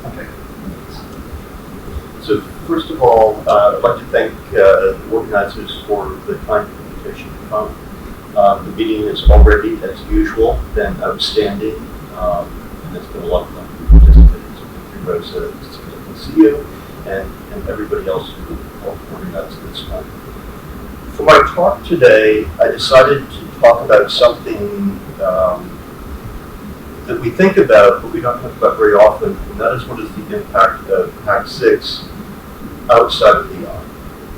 Okay. So first of all, I'd like to thank the organizers for the kind invitation to come. The meeting has already, as usual, been outstanding, and it's been a lot of fun to participate. So thank you, Rosa, it's good to see you, and everybody else who helped organize this one. For my talk today, I decided to talk about something that we think about, but we don't talk about very often, and that is what is the impact of PAX6 outside of the eye.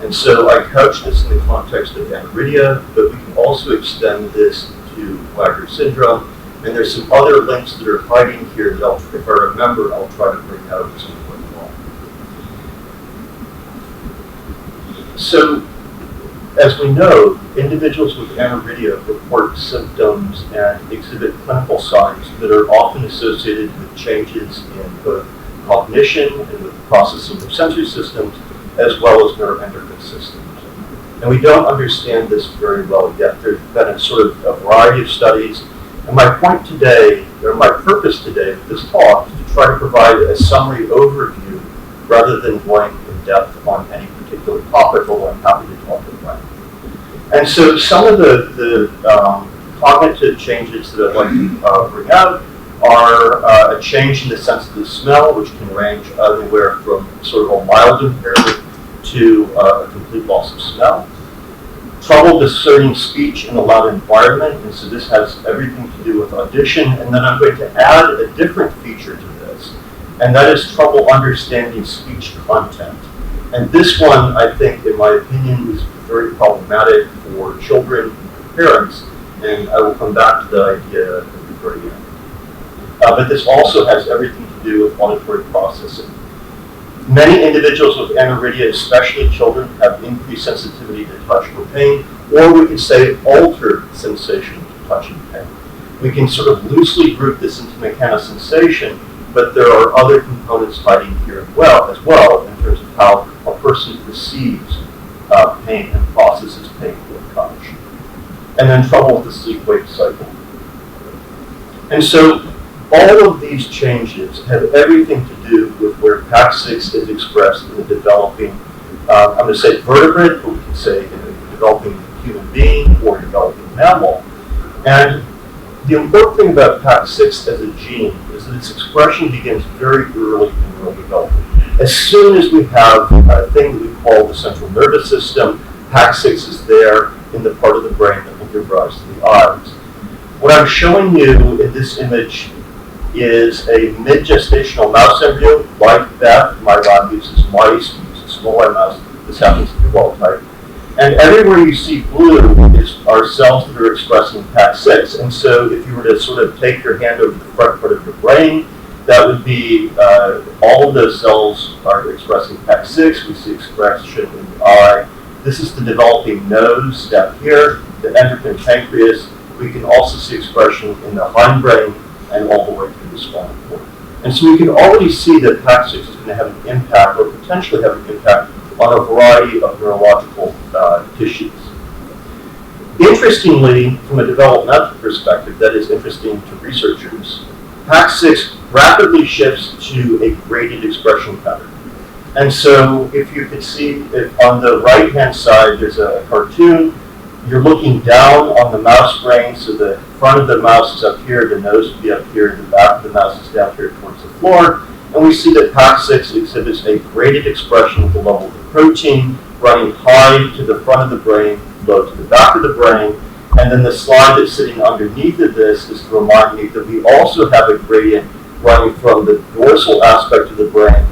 And so I couch this in the context of aniridia, but we can also extend this to Wagner syndrome, and there's some other links that are hiding here that if I remember, I'll try to bring out at some point along. So, as we know, individuals with aniridia report symptoms and exhibit clinical signs that are often associated with changes in both cognition and with processing of sensory systems, as well as neuroendocrine systems. And we don't understand this very well yet. There's been a sort of a variety of studies. And my point today, or my purpose today with this talk, is to try to provide a summary overview rather than going in depth on any particular topic, although I'm happy to talk about it. And so some of the cognitive changes that I'd like to bring out are a change in the sense of the smell, which can range anywhere from sort of a mild impairment to a complete loss of smell. Trouble discerning speech in a loud environment, and so this has everything to do with audition. And then I'm going to add a different feature to this, and that is trouble understanding speech content. And this one, I think, in my opinion, is very problematic for children and parents, and I will come back to the idea at the very end. But this also has everything to do with auditory processing. Many individuals with aniridia, especially children, have increased sensitivity to touch or pain, or we could say altered sensation to touch and pain. We can sort of loosely group this into mechanosensation, but there are other components hiding here as well in terms of how a person perceives pain and processes pain with touch. And then trouble with the sleep-wake cycle. And so all of these changes have everything to do with where PAX6 is expressed in the developing, I'm going to say vertebrate, but we can say in a developing human being or developing mammal. And the important thing about PAX6 as a gene is that its expression begins very early in neurodevelopment. As soon as we have a thing that we call the central nervous system, PAX6 is there in the part of the brain that will give rise to the eyes. What I'm showing you in this image is a mid-gestational mouse embryo, like that. My lab uses mice, we use a smaller mouse. This happens to be wild type. And everywhere you see blue are cells that are expressing PAX6. And so if you were to sort of take your hand over the front part of your brain, that would be all of those cells are expressing PAX6. We see expression in the eye. This is the developing nose down here, the endocrine pancreas. We can also see expression in the hindbrain and all the way through the spinal cord. And so we can already see that PAX6 is going to have an impact, or potentially have an impact, on a variety of neurological tissues. Interestingly, from a developmental perspective, that is interesting to researchers, PAX6 rapidly shifts to a graded expression pattern. And so if you can see, if on the right-hand side there's a cartoon, you're looking down on the mouse brain, so the front of the mouse is up here, the nose would be up here, the back of the mouse is down here towards the floor, and we see that PAX6 exhibits a graded expression at the level of the protein, running high to the front of the brain, low to the back of the brain, and then the slide that's sitting underneath of this is to remind me that we also have a gradient running from the dorsal aspect of the brain,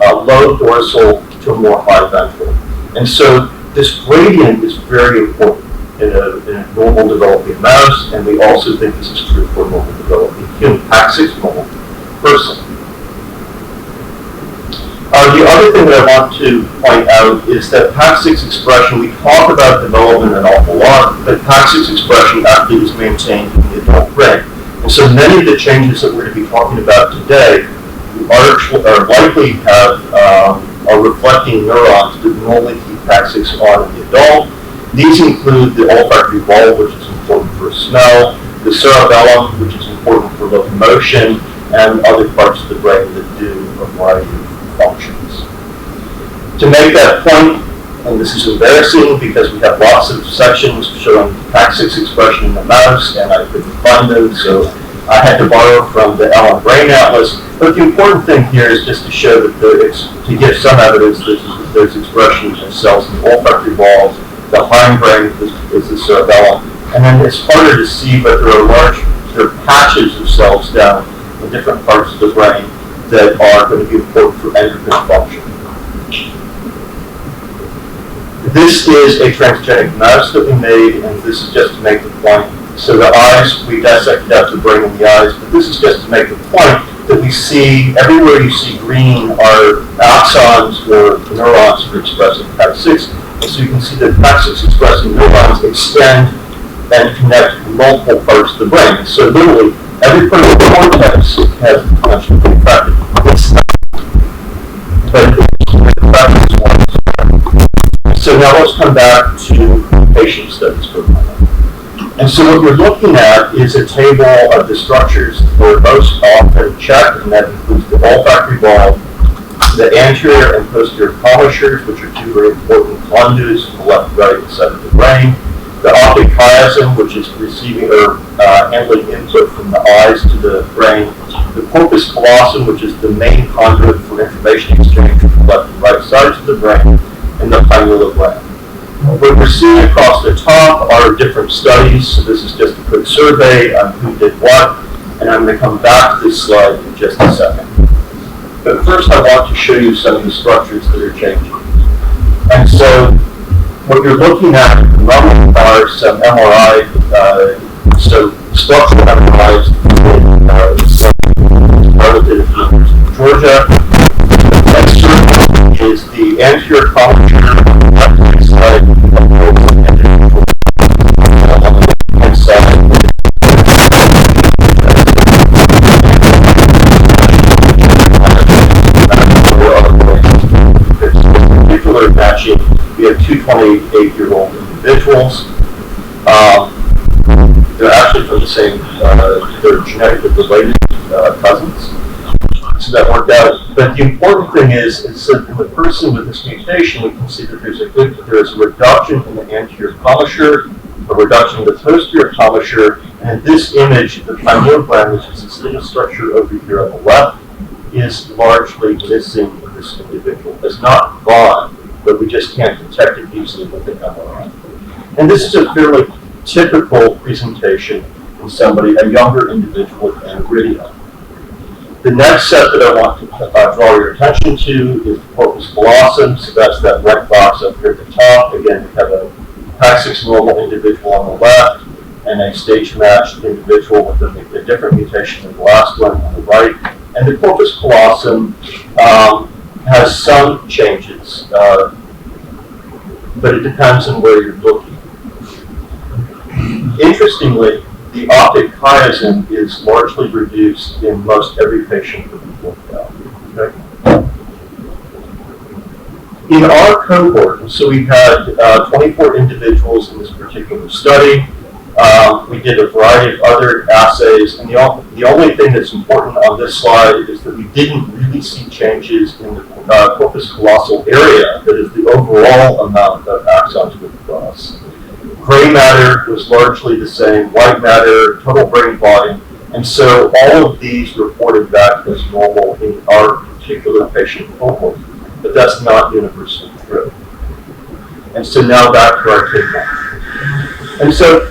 low dorsal to a more high ventral. And so this gradient is very important in a normal developing mouse, and we also think this is true for a normal developing human, PAX6 normal person. The other thing that I want to point out is that PAX6 expression, we talk about development an awful lot, but PAX6 expression actually is maintained in the adult brain. And so many of the changes that we're going to be talking about today are likely are reflecting neurons that normally keep PAX6 on in the adult. These include the olfactory bulb, which is important for smell, the cerebellum, which is important important for locomotion and other parts of the brain that do a variety of functions. To make that point, and this is embarrassing because we have lots of sections showing PAX6 expression in the mouse, and I couldn't find them, so I had to borrow from the Allen Brain Atlas. But the important thing here is just to show that to give some evidence that there's expression of cells in the olfactory bulbs, the hindbrain is the cerebellum, and then it's harder to see, but there are patches of cells down in different parts of the brain that are going to be important for endocrine function. This is a transgenic mouse that we made, and this is just to make the point. So the eyes, we dissected out the brain and the eyes, but this is just to make the point that we see, everywhere you see green are axons or neurons that are expressing PAX6. And so you can see that PAX6 expressing neurons extend and connect multiple parts of the brain. So literally, every part of the cortex has potential to be affected. It's not, but it's one. So now let's come back to patient studies for a moment. And so what you're looking at is a table of the structures that are most often checked, and that includes the olfactory bulb, the anterior and posterior commissures, which are two very important conduits from the left and right side of the brain, the optic chiasm, which is receiving or handling input from the eyes to the brain, the corpus callosum, which is the main conduit for information exchange from the left and right sides of the brain, and the pineal gland. What we're seeing across the top are different studies, so this is just a quick survey on who did what, and I'm going to come back to this slide in just a second. But first I want to show you some of the structures that are changing. And so what you're looking at the moment are some MRI, so structural MRIs in some relative to Georgia. The next circle is the anterior commissure on the left-hand side of the left-hand side. Particular matching, we have two 28-year-old individuals. They're actually from the same, they're genetically related cousins. So that worked out. But the important thing is that in the person with this mutation, we can see that there's a reduction in the anterior commissure, a reduction in the posterior commissure, and in this image, the pineal gland, which is this little structure over here on the left, is largely missing in this individual. It's not gone, but we just can't detect it easily with the MRI. And this is a fairly typical presentation in somebody, a younger individual with aniridia. The next set that I want to draw your attention to is the corpus callosum, so that's that red box up here at the top. Again, we have a PAX6 normal individual on the left and a stage-matched individual with a different mutation than the last one on the right. And the corpus callosum has some changes, but it depends on where you're looking. Interestingly, the optic chiasm is largely reduced in most every patient that we've looked at. Okay? In our cohort, so we had 24 individuals in this particular study. We did a variety of other assays, and the only thing that's important on this slide is that we didn't really see changes in the corpus callosal area, that is the overall amount of axons with cross. Gray matter was largely the same, white matter, total brain volume, and so all of these reported back as normal in our particular patient cohort, but that's not universally true. And so now back to our take home. And so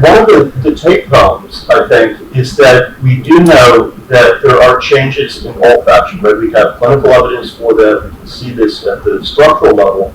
one of the take homes, I think, is that we do know that there are changes in olfaction, right? We have clinical evidence for that, we can see this at the structural level,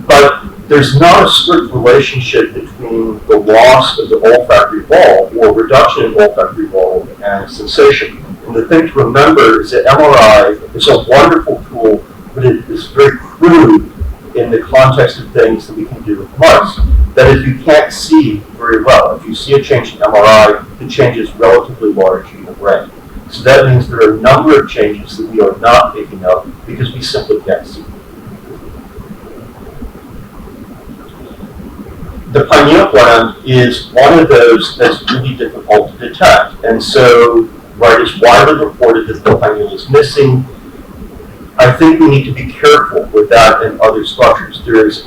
but there's not a strict relationship between the loss of the olfactory bulb or reduction in olfactory bulb and sensation. And the thing to remember is that MRI is a wonderful tool, but it is very crude in the context of things that we can do with mice. That is, you can't see very well. If you see a change in MRI, the change is relatively large in the brain. So that means there are a number of changes that we are not picking up because we simply can't see. the pineal gland is one of those that's really difficult to detect. And so, right, it's widely reported that the pineal is missing. I think we need to be careful with that and other structures.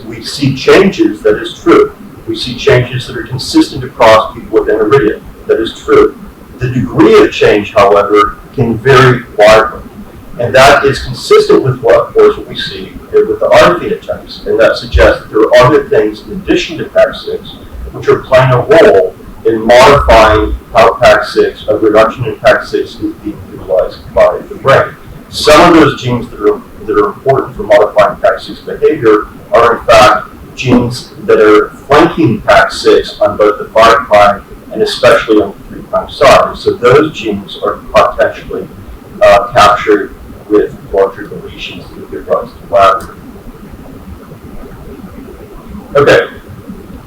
We see changes, that is true. We see changes that are consistent across people with aniridia, that is true. The degree of change, however, can vary widely. And that is consistent with what we see with the other phenotypes. And that suggests that there are other things in addition to PAX6 which are playing a role in modifying how PAX6, a reduction in PAX6 is being utilized by the brain. Some of those genes that are important for modifying PAX6 behavior are in fact genes that are flanking PAX6 on both the 5' and especially on the 3' side. So those genes are potentially captured with larger deletions that give rise to bladder. Okay,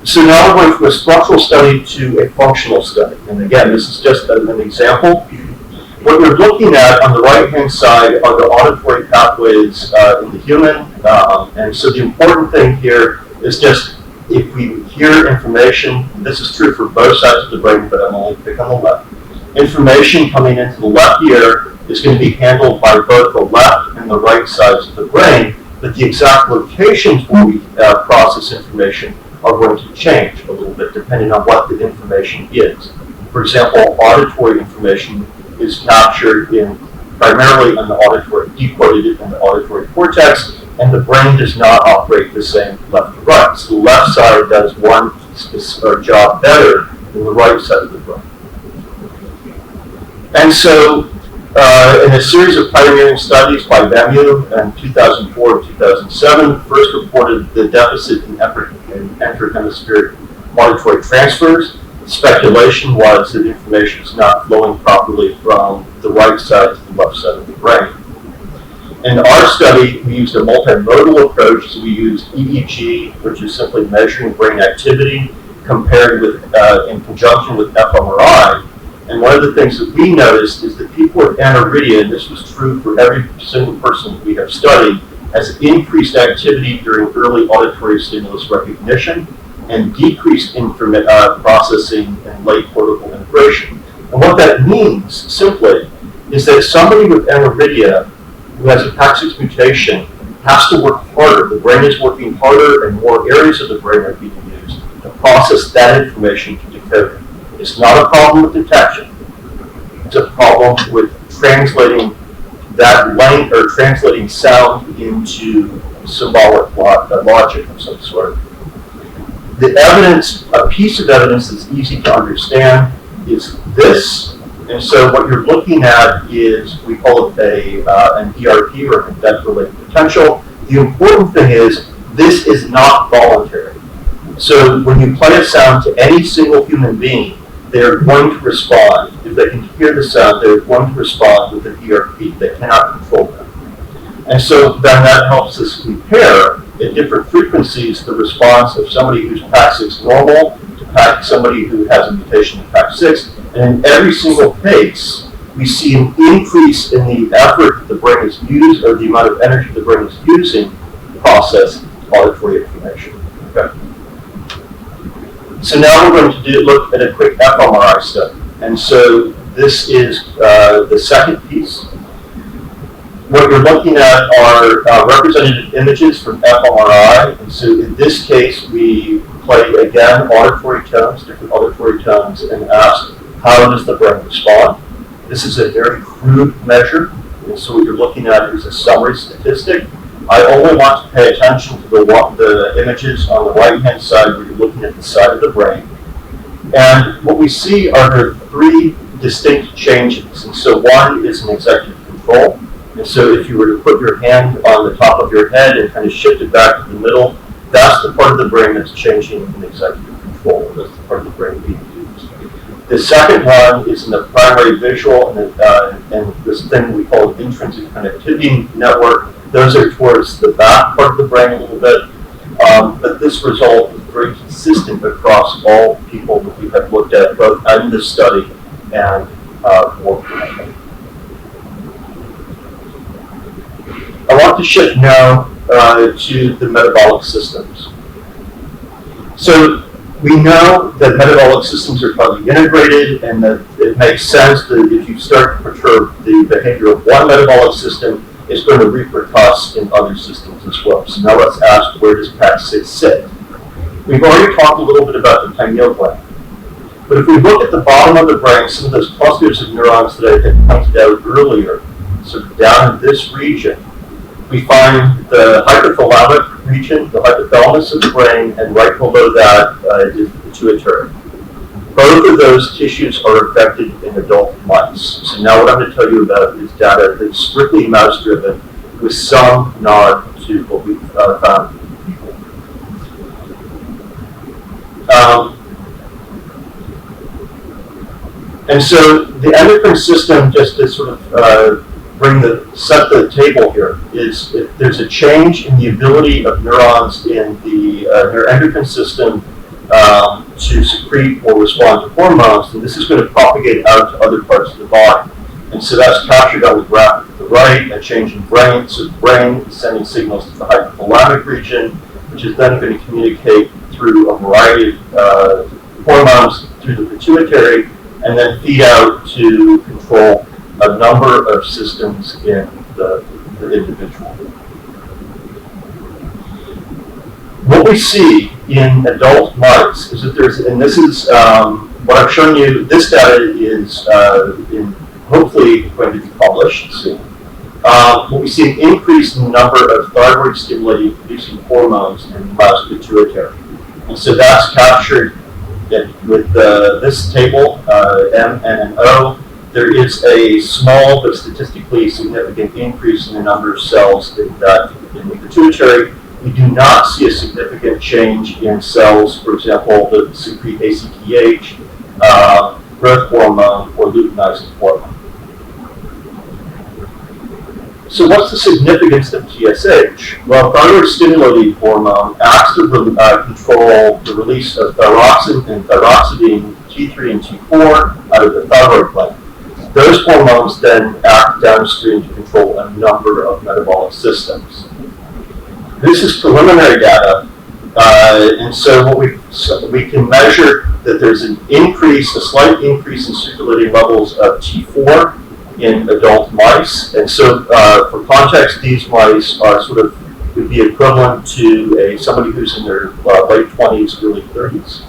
so now we're going from a structural study to a functional study. And again, this is just an example. What we're looking at on the right-hand side are the auditory pathways in the human. And so the important thing here is just if we hear information, this is true for both sides of the brain, but I'm only picking on the left. Information coming into the left ear is going to be handled by both the left and the right sides of the brain, but the exact locations where we process information are going to change a little bit depending on what the information is. For example, auditory information is captured primarily in the auditory, decoded in the auditory cortex, and the brain does not operate the same left to right. So the left side does one job better than the right side of the brain. And so, in a series of pioneering studies by Bemu in 2004 and 2007, first reported the deficit in enterohemispheric auditory transfers. Speculation was that information is not flowing properly from the right side to the left side of the brain. In our study, we used a multimodal approach, so we used EEG, which is simply measuring brain activity, compared with, in conjunction with fMRI. And one of the things that we noticed is that people with aniridia, and this was true for every single person we have studied, has increased activity during early auditory stimulus recognition and decreased processing and late cortical integration. And what that means, simply, is that somebody with aniridia who has a PAX6 mutation has to work harder. The brain is working harder and more areas of the brain are being used to process that information to decode it. It's not a problem with detection. It's a problem with translating that language or translating sound into symbolic logic of some sort. The evidence, a piece of evidence that's easy to understand is this. And so what you're looking at is, we call it an ERP or an event-related potential. The important thing is, this is not voluntary. So when you play a sound to any single human being, they're going to respond. If they can hear the sound, they're going to respond with an ERP. They cannot control them. And so then that helps us compare at different frequencies the response of somebody who's PAX6 normal to somebody who has a mutation in PAX6. And in every single case, we see an increase in the effort that the brain is used, or the amount of energy the brain is using to process auditory information. Okay. So now we're going to look at a quick fMRI study. And so this is the second piece. What you're looking at are representative images from fMRI. And so in this case, we played, again, auditory tones, different auditory tones, and asked, how does the brain respond? This is a very crude measure. And so what you're looking at is a summary statistic. I only want to pay attention to the images on the right-hand side where you're looking at the side of the brain. And what we see are three distinct changes. And so one is an executive control. And so if you were to put your hand on the top of your head and kind of shift it back to the middle, that's the part of the brain that's changing in executive control. That's the part of the brain being used. The second one is in the primary visual and this thing we call an intrinsic connectivity network. Those are towards the back part of the brain a little bit. But this result is very consistent across all people that we have looked at, both in this study and more frequently. I want to shift now to the metabolic systems. So We know that metabolic systems are tightly integrated, and that it makes sense that if you start to perturb the behavior of one metabolic system, it's going to repercuss in other systems as well. So now let's ask, where does PAX6 sit? We've already talked a little bit about the pineal gland. But if we look at the bottom of the brain, some of those clusters of neurons that I had pointed out earlier, so down in this region, we find the hypothalamic region, the hypothalamus of the brain, and right below that is the pituitary. Both of those tissues are affected in adult mice. So now what I'm going to tell you about is data that's strictly mouse-driven with some nod to what we've found in people. And so the endocrine system, just to sort of set the table here, is if there's a change in the ability of neurons in the neuroendocrine system to secrete or respond to hormones, then this is going to propagate out to other parts of the body. And so that's captured on the graph to the right, a change in brain. So the brain is sending signals to the hypothalamic region, which is then going to communicate through a variety of hormones through the pituitary, and then feed out to control a number of systems in the individual. What we see in adult mice is that there's, and this is what I've shown you, this data is hopefully going to be published soon. What we see an increase in the number of thyroid stimulating producing hormones in the mouse pituitary. And so that's captured with this table, M, N, and O. There is a small but statistically significant increase in the number of cells in the pituitary. We do not see a significant change in cells, for example, that secrete ACTH, growth hormone, or luteinizing hormone. So what's the significance of TSH? Well, thyroid stimulating hormone acts to control the release of thyroxine and thyroxidine, T3 and T4, out of the thyroid gland. Those hormones then act downstream to control a number of metabolic systems. This is preliminary data, and so what we can measure that there's a slight increase in circulating levels of T4 in adult mice, and so for context, these mice are would be equivalent to somebody who's in their late 20s, early 30s.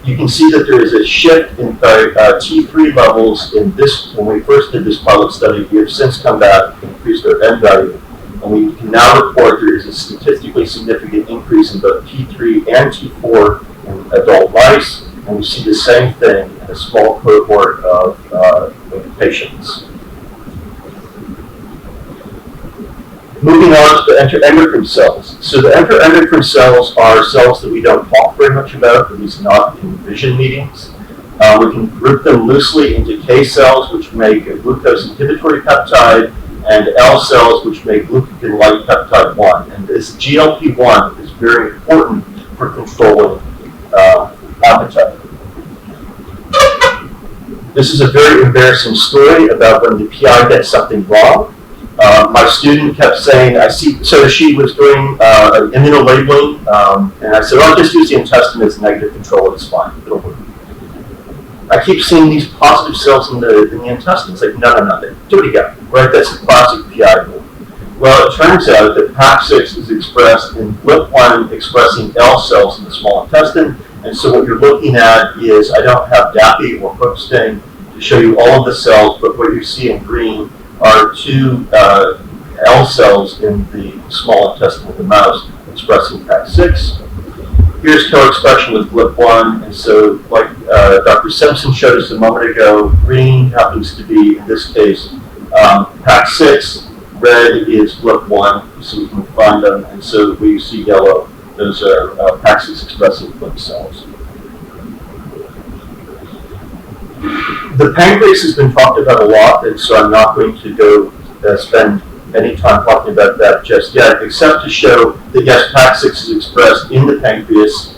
You can see that there is a shift in T3 levels in this. When we first did this pilot study, we have since come back and increased our N value, and we can now report there is a statistically significant increase in both T3 and T4 in adult mice, and we see the same thing in a small cohort of patients. Moving on to the enteroendocrine cells. So the enteroendocrine cells are cells that we don't talk very much about, at least not in vision meetings. We can group them loosely into K cells, which make a glucose inhibitory peptide, and L cells, which make glucagon-like peptide 1. And this GLP-1 is very important for controlling appetite. This is a very embarrassing story about when the PI gets something wrong. My student kept saying, so she was doing immunolabeling, and I said, just use the intestine as negative control, it's fine, it'll work. I keep seeing these positive cells in the intestine. It's like, no, do it again, right? That's a classic PI move. Well, it turns out that PAX6 is expressed in GLP-1 expressing L cells in the small intestine, and so what you're looking at is, I don't have DAPI or hook stain to show you all of the cells, but what you see in green are two L cells in the small intestine of the mouse expressing PAX6. Here's co-expression with GLP-1, and so like Dr. Simpson showed us a moment ago, green happens to be, in this case, PAX6, red is GLP-1, so we can find them, and so we see yellow, those are PAX6 expressing GLP cells. The pancreas has been talked about a lot, and so I'm not going to go spend any time talking about that just yet, except to show that yes, PAX6 is expressed in the pancreas.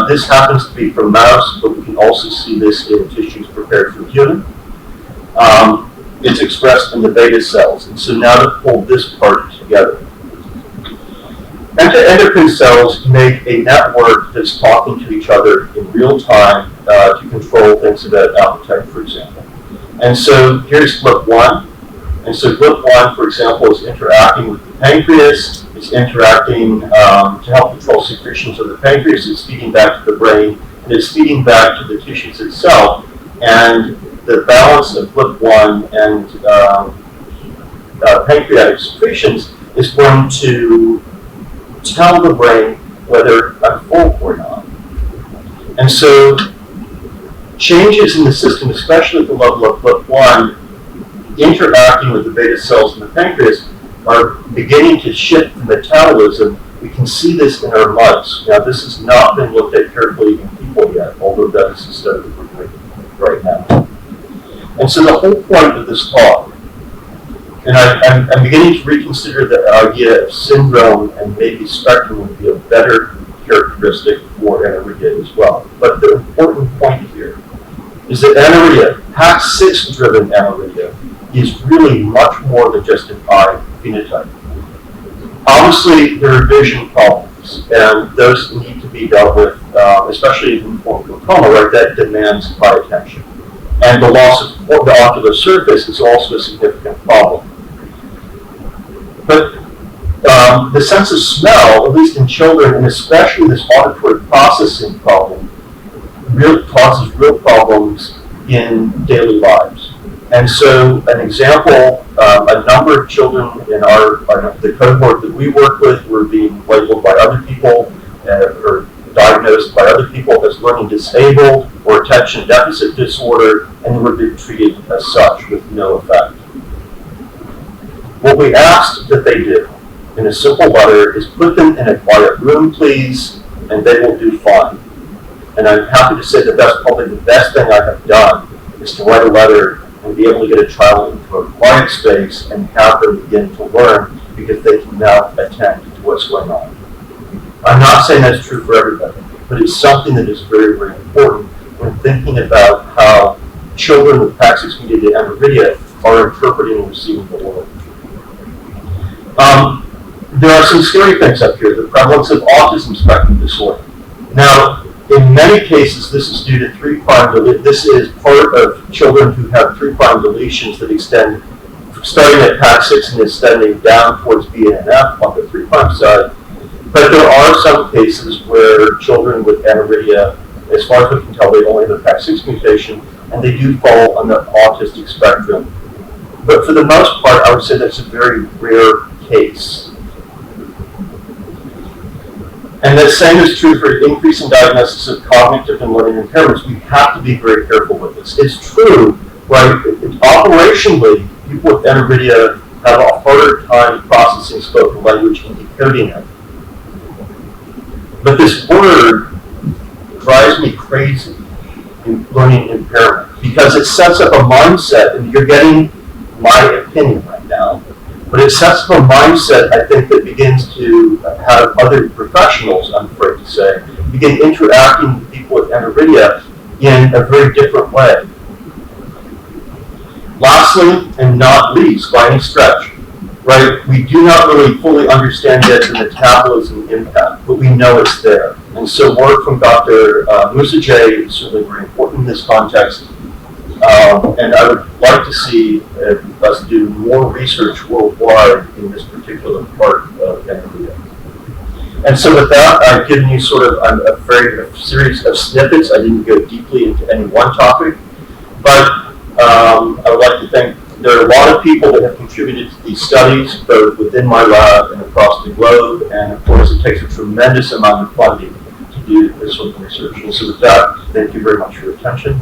This happens to be from mouse, but we can also see this in tissues prepared for human. It's expressed in the beta cells, and so now to pull this part together. Endocrine cells make a network that's talking to each other in real time to control things about appetite, for example. And so here's GLP-1. And so GLP-1, for example, is interacting with the pancreas. It's interacting to help control secretions of the pancreas. It's feeding back to the brain, and it's feeding back to the tissues itself. And the balance of GLP-1 and pancreatic secretions is going to tell the brain whether I'm full or not. And so changes in the system, especially at the level of GLP-1, interacting with the beta cells in the pancreas, are beginning to shift the metabolism. We can see this in our mice. Now, this has not been looked at carefully in people yet, although that is the study that we're doing right now. And so the whole point of this talk, and I'm beginning to reconsider the idea of syndrome and maybe spectrum would be a better characteristic for anorexia as well. But the important point here is that anorexia, PAX6-driven anorexia, is really much more than just an eye phenotype. Obviously, there are vision problems, and those need to be dealt with, especially in the form of glaucoma, right? That demands high attention. And the loss of the ocular surface is also a significant problem. But the sense of smell, at least in children, and especially this auditory processing problem, causes real problems in daily lives. And so an example, a number of children in the cohort that we work with were being labeled by other people or diagnosed by other people as learning disabled or attention deficit disorder, and were being treated as such with no effect. What we asked that they do in a simple letter is put them in a quiet room, please, and they will do fine. And I'm happy to say that that's probably the best thing I have done, is to write a letter and be able to get a child into a quiet space and have them begin to learn because they can now attend to what's going on. I'm not saying that's true for everybody, but it's something that is very, very important when thinking about how children with PAX6-mediated anorexia are interpreting and receiving the world. There are some scary things up here. The prevalence of autism spectrum disorder. Now, in many cases, this is due to 3' deletion. This is part of children who have 3' deletions that extend, starting at PAX6 and extending down towards B and F on the 3' side. But there are some cases where children with anorexia, as far as we can tell, they only have a PAX6 mutation, and they do fall on the autistic spectrum. But for the most part, I would say that's a very rare case. And the same is true for increasing diagnosis of cognitive and learning impairments. We have to be very careful with this. It's true, right? Operationally, people with anorexia have a harder time processing spoken language and decoding it. But this word drives me crazy in learning impairment because it sets up a mindset, and you're getting my opinion right now, but it sets up a mindset, I think, that begins to have other professionals, I'm afraid to say, begin interacting with people with anorexia in a very different way. Lastly, and not least, by any stretch, right, we do not really fully understand yet the metabolism impact, but we know it's there. And so work from Dr. Musajay is certainly very important in this context. And I would like to see us do more research worldwide in this particular part of anorexia. And so with that, I've given you sort of a series of snippets. I didn't go deeply into any one topic, but I would like to thank, there are a lot of people that have contributed to these studies, both within my lab and across the globe, and of course it takes a tremendous amount of funding to do this sort of research. And so with that, thank you very much for your attention.